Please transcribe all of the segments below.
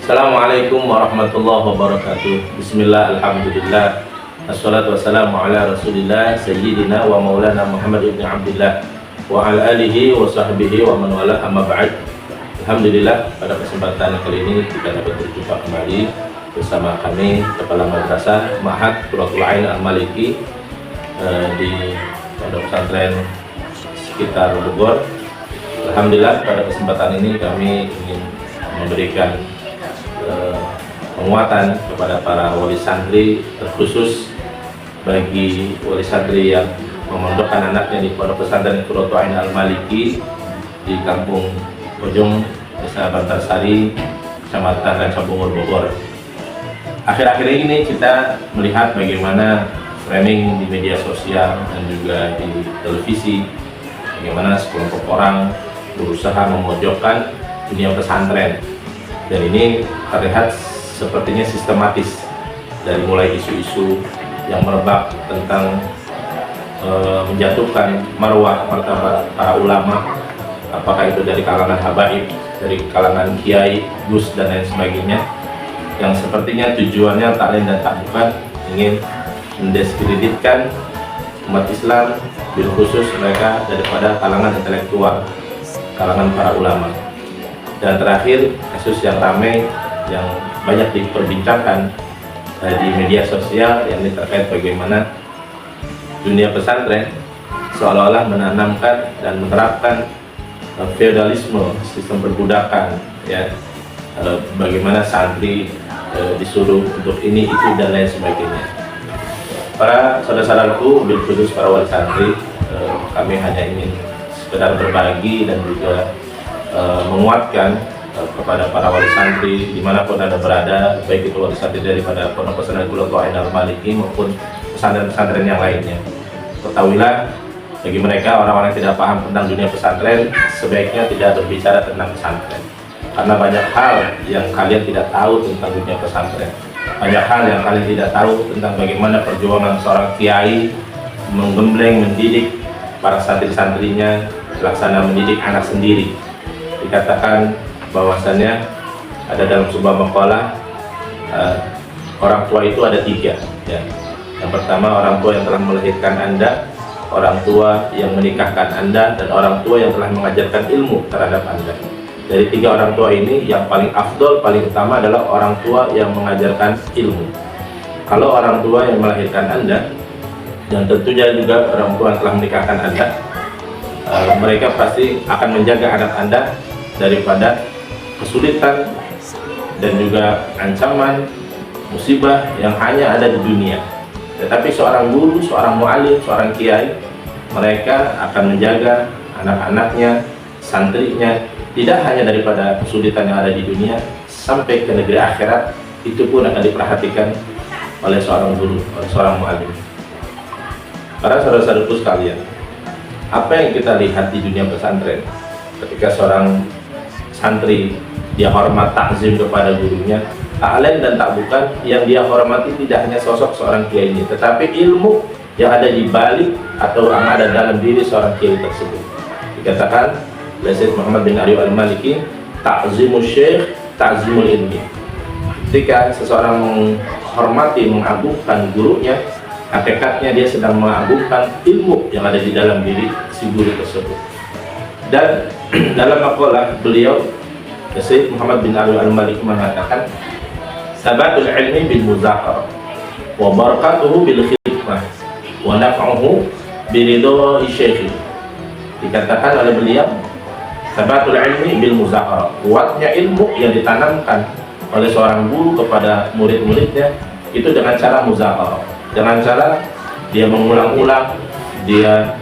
Assalamualaikum warahmatullahi wabarakatuh. Bismillah, alhamdulillah, assalatu wassalamu ala rasulillah sayyidina wa maulana Muhammad ibn Abdullah wa ala alihi wa sahbihi wa man wala, amma ba'd. Alhamdulillah, pada kesempatan kali ini kita dapat berjumpa kembali bersama kami Kepala Madrasah Ma'had Qurratul Ain Al-Maliki di Pondok Pesantren sekitar Bogor. Alhamdulillah, pada kesempatan ini kami ingin memberikan penguatan kepada para wali santri, terkhusus bagi wali santri yang memondokkan anaknya di Pondok Pesantren Qurratul Ain Al-Maliki di Kampung Bojong, Desa Bantarsari, Kecamatan Rancabungur, Bogor. Akhir-akhir ini kita melihat bagaimana framing di media sosial dan juga di televisi, bagaimana sekelompok orang berusaha memojokkan dunia pesantren. Dan ini terlihat sepertinya sistematis, dari mulai isu-isu yang merebak tentang menjatuhkan marwah martabat para ulama, apakah itu dari kalangan habaib, dari kalangan kiai, gus dan lain sebagainya, yang sepertinya tujuannya tak lain dan tak bukan ingin mendiskreditkan umat Islam, bil khusus mereka daripada kalangan intelektual, kalangan para ulama. Dan terakhir, kasus yang ramai yang banyak diperbincangkan di media sosial yang terkait bagaimana dunia pesantren seolah-olah menanamkan dan menerapkan feodalisme, sistem perbudakan, ya, bagaimana santri disuruh untuk ini itu dan lain sebagainya. Para saudara-saudaraku, bil khusus para wali santri, kami hanya ingin sekedar berbagi dan juga menguatkan kepada para wali santri dimanapun Anda berada, baik itu wali santri daripada Pondok Pesantren Qurratul Ain Al-Maliki maupun pesantren-pesantren yang lainnya. Ketahuilah, bagi mereka orang-orang yang tidak paham tentang dunia pesantren, sebaiknya tidak berbicara tentang pesantren, karena banyak hal yang kalian tidak tahu tentang dunia pesantren. Banyak hal yang kalian tidak tahu tentang bagaimana perjuangan seorang kiai menggembleng, mendidik para santri-santrinya, laksana mendidik anak sendiri. Dikatakan bahwasannya ada dalam sebuah makalah, orang tua itu ada tiga, ya. Yang pertama, orang tua yang telah melahirkan Anda, orang tua yang menikahkan Anda, dan orang tua yang telah mengajarkan ilmu terhadap Anda. Dari tiga orang tua ini, yang paling afdol, paling utama adalah orang tua yang mengajarkan ilmu. Kalau orang tua yang melahirkan Anda, dan tentunya juga orang tua yang telah menikahkan Anda, mereka pasti akan menjaga anak Anda daripada kesulitan dan juga ancaman musibah yang hanya ada di dunia. Tetapi seorang guru, seorang mu'alim, seorang kiai, mereka akan menjaga anak-anaknya, santrinya, tidak hanya daripada kesulitan yang ada di dunia, sampai ke negeri akhirat, itu pun akan diperhatikan oleh seorang guru, oleh seorang mu'alim. Para saudara-saudaraku sekalian, apa yang kita lihat di dunia pesantren, ketika seorang santri dia hormat, takzim kepada gurunya, tak lain dan tak bukan yang dia hormati tidak hanya sosok seorang kiai ini, tetapi ilmu yang ada di balik atau yang ada dalam diri seorang kiai tersebut. Dikatakan oleh Syekh Muhammad bin Arif Al-Maliki, ta'zimul syekh, ta'zimul ilmi. Ketika seseorang menghormati, mengagungkan gurunya, hakikatnya dia sedang mengagungkan ilmu yang ada di dalam diri si guru tersebut. Dan dalam makalah beliau, Syekh Muhammad bin Arif Al-Maliki mengatakan, sabatul ilmi bil muzaqarah wa barakatuhu bil khidmah wa naf'uhu biridha'i syekh. Dikatakan oleh beliau, sabatul ilmi bil muzaqarah, kuatnya ilmu yang ditanamkan oleh seorang guru kepada murid-muridnya itu dengan cara muzaqarah, dengan cara dia mengulang-ulang, dia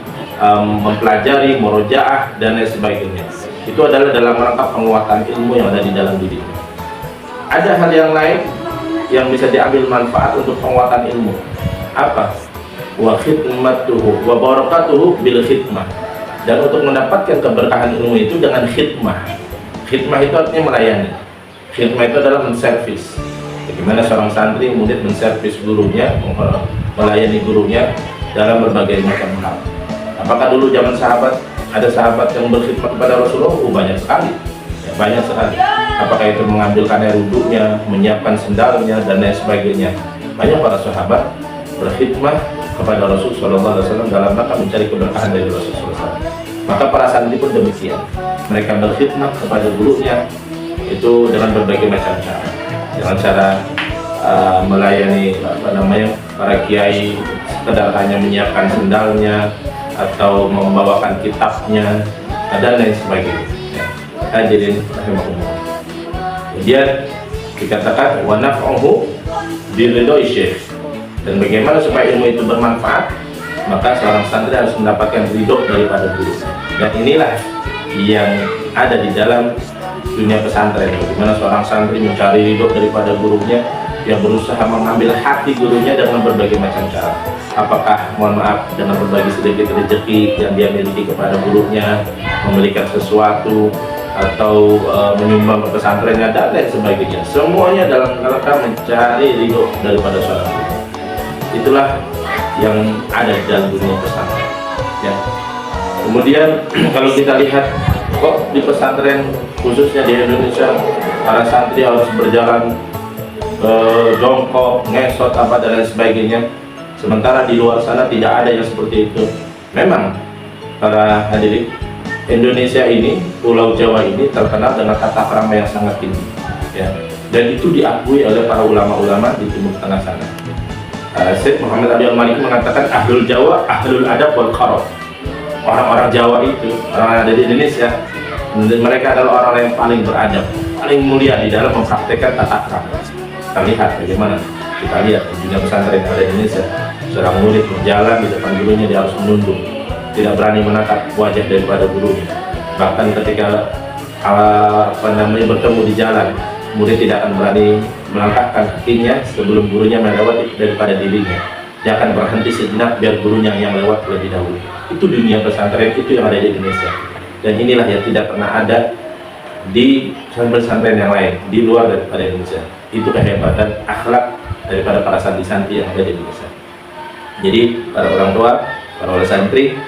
mempelajari, murojaah dan lain sebagainya. Itu adalah dalam rangka penguatan ilmu yang ada di dalam diri. Ada hal yang lain yang bisa diambil manfaat untuk penguatan ilmu. Apa? Wa khidmatuhu wa barakatuhu bil khidmah. Dan untuk mendapatkan keberkahan ilmu itu dengan khidmah. Khidmah itu artinya melayani. Khidmah itu adalah menservis. Bagaimana seorang santri, murid menservis gurunya, melayani gurunya dalam berbagai macam hal. Apakah dulu zaman sahabat ada sahabat yang berkhidmat kepada Rasulullah? Banyak sekali, ya, banyak sekali. apakah itu mengambilkan air wudhunya, menyiapkan sendalnya dan lain sebagainya. Banyak para sahabat berkhidmah kepada Rasulullah SAW dalam rangka mencari keberkahan dari Rasulullah SAW. Maka para santri pun demikian, mereka berkhidmah kepada gurunya itu dengan berbagai macam cara, dengan cara melayani para kiai sekedar hanya menyiapkan sendalnya atau membawakan kitabnya dan lain sebagainya. Hadirin rahimahumullah. Kemudian dikatakan wa naf'uhu biridhoi syekh, dan bagaimana supaya ilmu itu bermanfaat, maka seorang santri harus mendapatkan ridho daripada guru. Dan inilah yang ada di dalam dunia pesantren, bagaimana seorang santri mencari ridho daripada gurunya, yang berusaha mengambil hati gurunya dengan berbagai macam cara. Apakah, mohon maaf, dengan berbagi sedikit rezeki yang dia miliki kepada gurunya, memberikan sesuatu, atau menyumbang ke pesantrennya dan lain sebagainya. Semuanya dalam rangka mencari ridho daripada seorang guru. Itulah yang ada di dalam dunia pesantren. Ya. Kemudian kalau kita lihat, kok di pesantren khususnya di Indonesia para santri harus berjalan jongkok, ngesot, apa dan lain sebagainya, sementara di luar sana tidak ada yang seperti itu. Memang para hadirin, Indonesia ini, Pulau Jawa ini terkenal dengan tata krama yang sangat tinggi, ya, dan itu diakui oleh para ulama-ulama di Timur Tengah sana. Syekh Muhammad Abi Al-Maliki mengatakan ahlul Jawa, ahlul adab wal karam. Orang-orang Jawa itu, orang yang ada di Indonesia, mereka adalah orang yang paling beradab, paling mulia di dalam mempraktekkan tata krama. Kita lihat bagaimana, kita lihat di dunia pesantren yang ada di Indonesia, seorang murid berjalan di depan gurunya, dia harus menunduk, tidak berani menatap wajah daripada gurunya. Bahkan ketika bertemu di jalan, murid tidak akan berani melangkahkan kakinya sebelum gurunya melewati daripada dirinya. Dia akan berhenti sejenak biar gurunya yang lewat lebih dahulu. Itu dunia pesantren, itu yang ada di Indonesia. Dan inilah yang tidak pernah ada di pesantren yang lain di luar daripada Indonesia. Itu kehebatan akhlak daripada para santri-santri yang ada di Indonesia. Jadi para orang tua, para wali santri,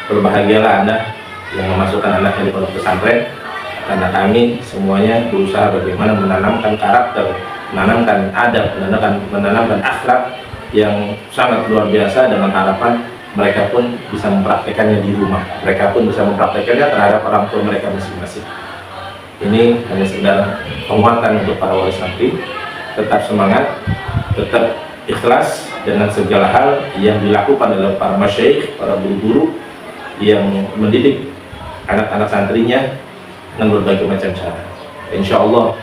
berbahagialah Anda yang memasukkan anaknya di pondok pesantren, karena kami semuanya berusaha bagaimana menanamkan karakter, menanamkan adab, menanamkan akhlak yang sangat luar biasa, dengan harapan mereka pun bisa mempraktekannya di rumah, mereka pun bisa mempraktekannya terhadap orang tua mereka masing-masing. Ini hanya sekedar penguatan untuk para wali santri, tetap semangat, tetap ikhlas dengan segala hal yang dilakukan oleh para masyayikh, para guru-guru yang mendidik anak-anak santrinya dengan berbagai macam cara. Insya Allah,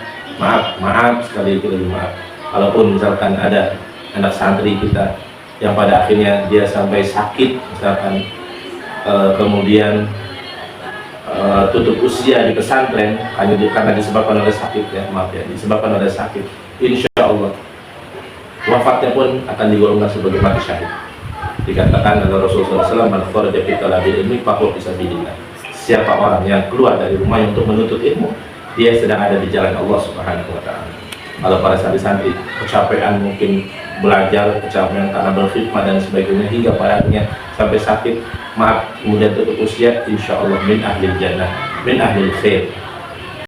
maaf sekali lagi maaf, kalaupun misalkan ada anak santri kita yang pada akhirnya dia sampai sakit, misalkan kemudian tutup usia di pesantren hanya karena disebabkan oleh sakit, ya maaf ya, disebabkan oleh sakit, insya Allah wafatnya pun akan digolongkan sebagai mati syahid. Dikatakan oleh Rasulullah SAW, man kharaja fi talabil ilmi fahuwa fi sabilillah. Siapa orang yang keluar dari rumahnya untuk menuntut ilmu, dia sedang ada di jalan Allah Subhanahu wa Ta'ala. Kalau para santri-santri kecapean mungkin belajar, kecapean karena berkhidmat dan sebagainya, hingga pada akhirnya sampai sakit, maaf, kemudian tutup usia, insya Allah min ahlil jannah, min ahlil khair.